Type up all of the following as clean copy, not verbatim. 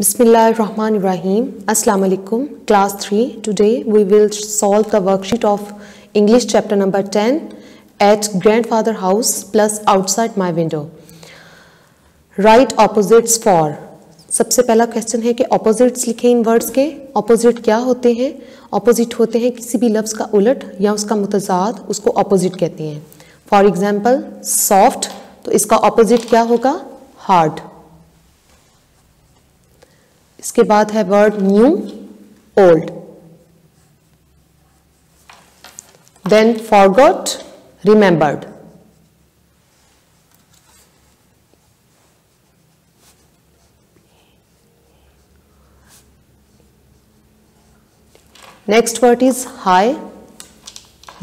Bismillahirrahmanirrahim. Assalamu alaikum. Class 3. Today we will solve the worksheet of English chapter number 10 at grandfather house plus outside my window. Write opposites for. सबसे पहला question है कि opposites लिखें इन words के. opposite क्या होते हैं? opposite होते हैं किसी भी लफ्ज़ का उलट या उसका मुतज़ाद, उसको opposite कहते हैं. फॉर एग्जाम्पल soft, तो इसका opposite क्या होगा? hard. इसके बाद है word new, old. Then forgot, remembered. Next word is high,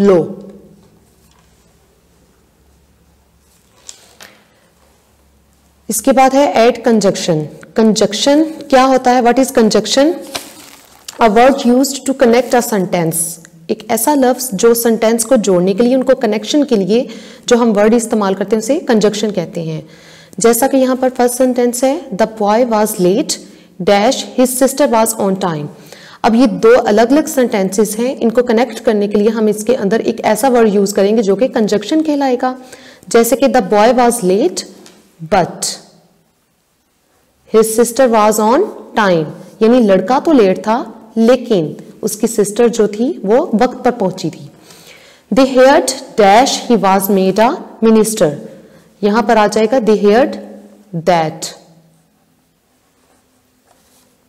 low. इसके बाद है एड कंजक्शन. कंजक्शन क्या होता है? What is conjunction? A word used to connect a sentence. एक ऐसा लफ्ज जो सेंटेंस को जोड़ने के लिए, उनको कनेक्शन के लिए जो हम वर्ड इस्तेमाल करते हैं उसे कंजक्शन कहते हैं. जैसा कि यहाँ पर फर्स्ट सेंटेंस है, the boy was late dash his sister was on time. अब ये दो अलग अलग सेंटेंसेस हैं, इनको कनेक्ट करने के लिए हम इसके अंदर एक ऐसा वर्ड यूज करेंगे जो कि कंजक्शन कहलाएगा. जैसे कि the boy was late but His sister was on time, यानी लड़का तो लेट था लेकिन उसकी सिस्टर जो थी वो वक्त पर पहुंची थी. They heard dash he was made a minister. यहां पर आ जाएगा they heard that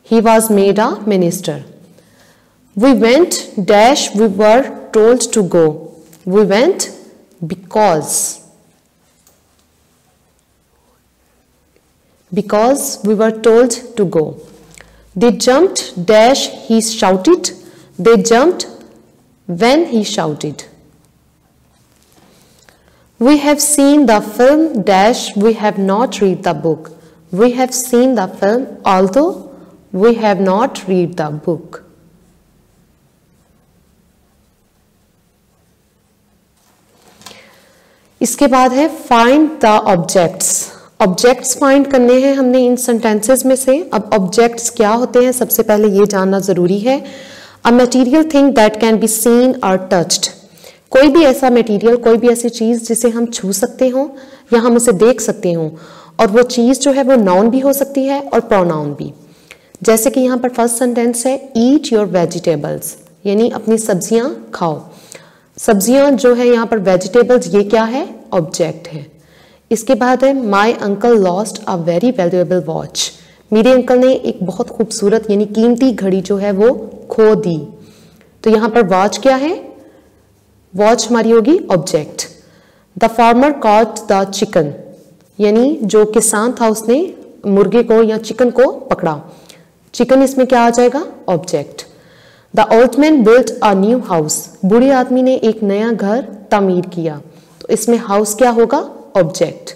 he was made a minister. We went dash we were told to go. We went because we were told to go. They jumped dash he shouted. They jumped when he shouted. We have seen the film dash we have not read the book. We have seen the film although we have not read the book. इसके बाद है find the objects. Objects find करने हैं हमने इन sentences में से. अब objects क्या होते हैं सबसे पहले ये जानना जरूरी है. A material thing that can be seen और टच्ड. कोई भी ऐसा मटेरियल, कोई भी ऐसी चीज जिसे हम छू सकते हो या हम उसे देख सकते हो, और वो चीज जो है वो नाउन भी हो सकती है और प्रोनाउन भी. जैसे कि यहाँ पर फर्स्ट सेंटेंस है ईट योर वेजिटेबल्स, यानी अपनी सब्जियां खाओ. सब्जियां जो है यहाँ पर वेजिटेबल्स, ये क्या है? ऑब्जेक्ट है. इसके बाद है my uncle lost a very valuable watch. मेरे अंकल ने एक बहुत खूबसूरत यानी कीमती घड़ी जो है वो खो दी. तो यहाँ पर वॉच क्या है? वॉच हमारी होगी object. The farmer caught the chicken, यानी जो किसान था उसने मुर्गे को या चिकन को पकड़ा. चिकन इसमें क्या आ जाएगा? Object. The old man built a new house. बूढ़े आदमी ने एक नया घर तामीर किया. तो इसमें हाउस क्या होगा? ऑब्जेक्ट.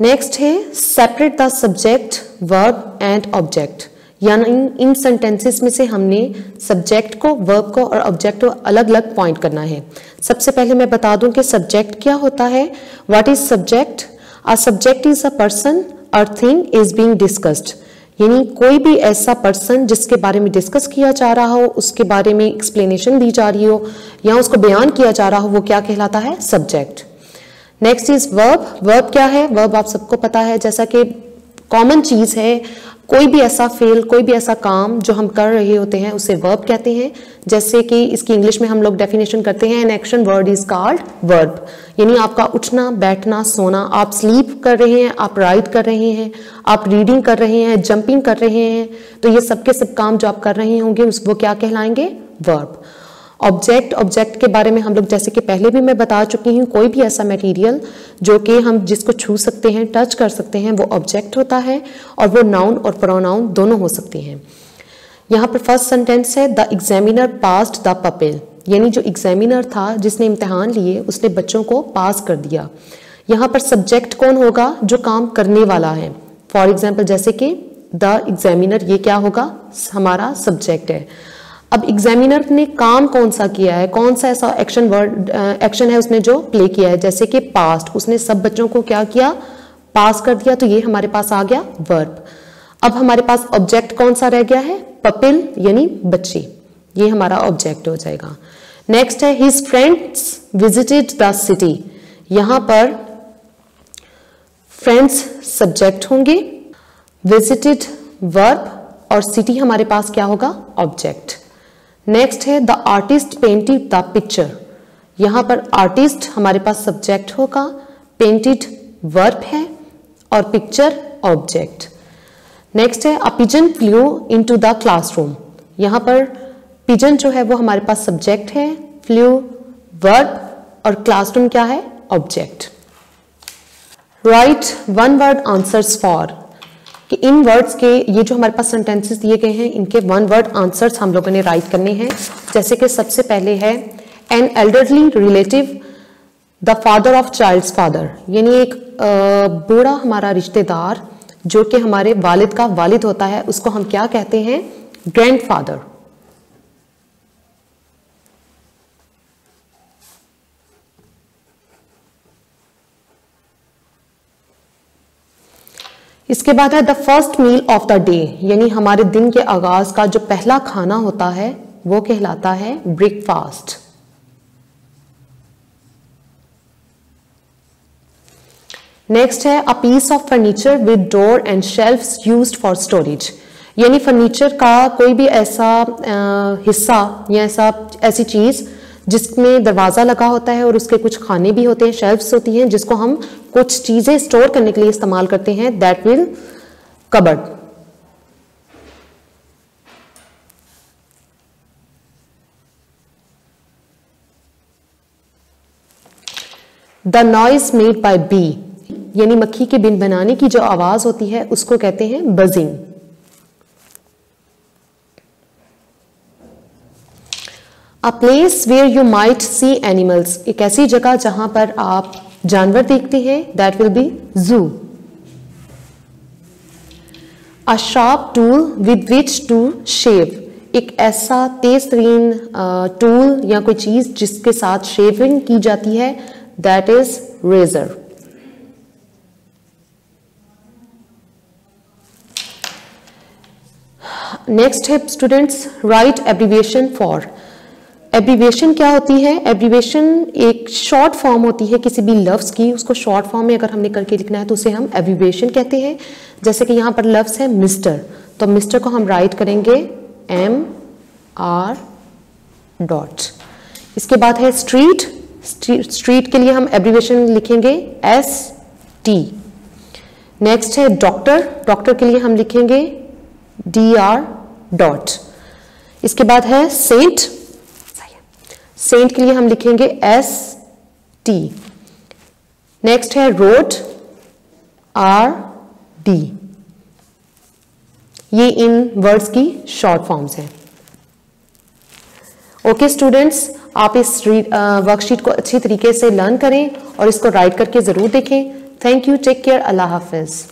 नेक्स्ट है separate the subject, verb and object. यानी इन सेंटेंसेस में से हमने सब्जेक्ट को, वर्ब को और ऑब्जेक्ट को अलग अलग पॉइंट करना है. सबसे पहले मैं बता दूं कि सब्जेक्ट क्या होता है. What is subject? A subject is a person और थिंग इज बीइंग डिस्कस्ड. यानी कोई भी ऐसा पर्सन जिसके बारे में डिस्कस किया जा रहा हो, उसके बारे में एक्सप्लेनेशन दी जा रही हो या उसको बयान किया जा रहा हो, वो क्या कहलाता है? Subject. Next is verb. Verb क्या है? वर्ब आप सबको पता है, जैसा कि कॉमन चीज है, कोई भी ऐसा फेल, कोई भी ऐसा काम जो हम कर रहे होते हैं उसे वर्ब कहते हैं. जैसे कि इसकी इंग्लिश में हम लोग डेफिनेशन करते हैं, an action word is called verb. यानी आपका उठना, बैठना, सोना. आप स्लीप कर रहे हैं, आप राइड कर रहे हैं, आप रीडिंग कर रहे हैं, जंपिंग कर रहे हैं, तो ये सब के सब काम जो आप कर रहे होंगे वो क्या कहलाएंगे? वर्ब. ऑब्जेक्ट के बारे में हम लोग जैसे कि पहले भी मैं बता चुकी हूँ, कोई भी ऐसा मटेरियल जो कि हम जिसको छू सकते हैं, टच कर सकते हैं, वो ऑब्जेक्ट होता है, और वो नाउन और प्रोनाउन दोनों हो सकते हैं. यहाँ पर फर्स्ट सेंटेंस है the examiner passed the pupil. यानी जो एग्जामिनर था, जिसने इम्तिहान लिए, उसने बच्चों को पास कर दिया. यहाँ पर सब्जेक्ट कौन होगा? जो काम करने वाला है. फॉर एग्जाम्पल जैसे कि द एग्जामिनर, ये क्या होगा? हमारा सब्जेक्ट है. अब एग्जामिनर ने काम कौन सा किया है, कौन सा ऐसा एक्शन है उसने जो प्ले किया है, जैसे कि पास्ट, उसने सब बच्चों को क्या किया? पास कर दिया तो ये हमारे पास आ गया वर्ब। अब हमारे पास ऑब्जेक्ट कौन सा रह गया है, पपिल यानी बच्ची, ये हमारा ऑब्जेक्ट हो जाएगा। नेक्स्ट है his friends visited the city, यहां पर फ्रेंड्स सब्जेक्ट होंगे, विजिटेड वर्ब और सिटी हमारे पास क्या होगा, ऑब्जेक्ट। नेक्स्ट है the artist painted the picture, यहां पर आर्टिस्ट हमारे पास सब्जेक्ट होगा, पेंटेड वर्ब है और पिक्चर ऑब्जेक्ट। नेक्स्ट है a pigeon flew into the classroom, यहां पर पिजन जो है वो हमारे पास सब्जेक्ट है, फ्लू वर्ब और क्लासरूम क्या है, object. Right one word answers for, कि इन वर्ड्स के ये जो हमारे पास सेंटेंसेस दिए गए हैं इनके वन वर्ड आंसर्स हम लोगों ने राइट करने हैं। जैसे कि सबसे पहले है an elderly relative the father of child's father, यानी एक बूढ़ा हमारा रिश्तेदार जो कि हमारे वालिद का वालिद होता है उसको हम क्या कहते हैं, ग्रैंडफादर। इसके बाद है the first meal of the day, यानी हमारे दिन के आगाज का जो पहला खाना होता है वो कहलाता है ब्रेकफास्ट। नेक्स्ट है a piece of furniture with door and shelves used for storage, यानी फर्नीचर का कोई भी ऐसा हिस्सा या ऐसी चीज जिसमें दरवाजा लगा होता है और उसके कुछ खाने भी होते हैं, शेल्फ्स होती हैं जिसको हम कुछ चीजें स्टोर करने के लिए इस्तेमाल करते हैं, that will cupboard. The noise made by bee, यानी मक्खी के बिन बनाने की जो आवाज होती है उसको कहते हैं buzzing. A place where you might see animals, एक ऐसी जगह जहां पर आप जानवर देखते हैं, that will be zoo. A sharp tool with which to shave, एक ऐसा तेज तरीन टूल या कोई चीज जिसके साथ शेविंग की जाती है, दैट इज रेजर। नेक्स्ट है students right abbreviation for. Abbreviation क्या होती है, एब्रीविएशन एक शॉर्ट फॉर्म होती है किसी भी लफ्ज की, उसको शॉर्ट फॉर्म में अगर हमने करके लिखना है तो उसे हम एब्रीविएशन कहते हैं। जैसे कि यहाँ पर लफ्ज है मिस्टर, तो मिस्टर को हम राइट करेंगे MR डॉट। इसके बाद है स्ट्रीट, स्ट्रीट के लिए हम एब्रीविएशन लिखेंगे ST। नेक्स्ट है डॉक्टर, डॉक्टर के लिए हम लिखेंगे DR डॉट। इसके बाद है सेंट, सेंट के लिए हम लिखेंगे ST। नेक्स्ट है रोड RD। ये इन वर्ड्स की शॉर्ट फॉर्म्स हैं। ओके स्टूडेंट्स, आप इस वर्कशीट को अच्छी तरीके से लर्न करें और इसको राइट करके जरूर देखें। थैंक यू, टेक केयर, अल्लाह हाफिज।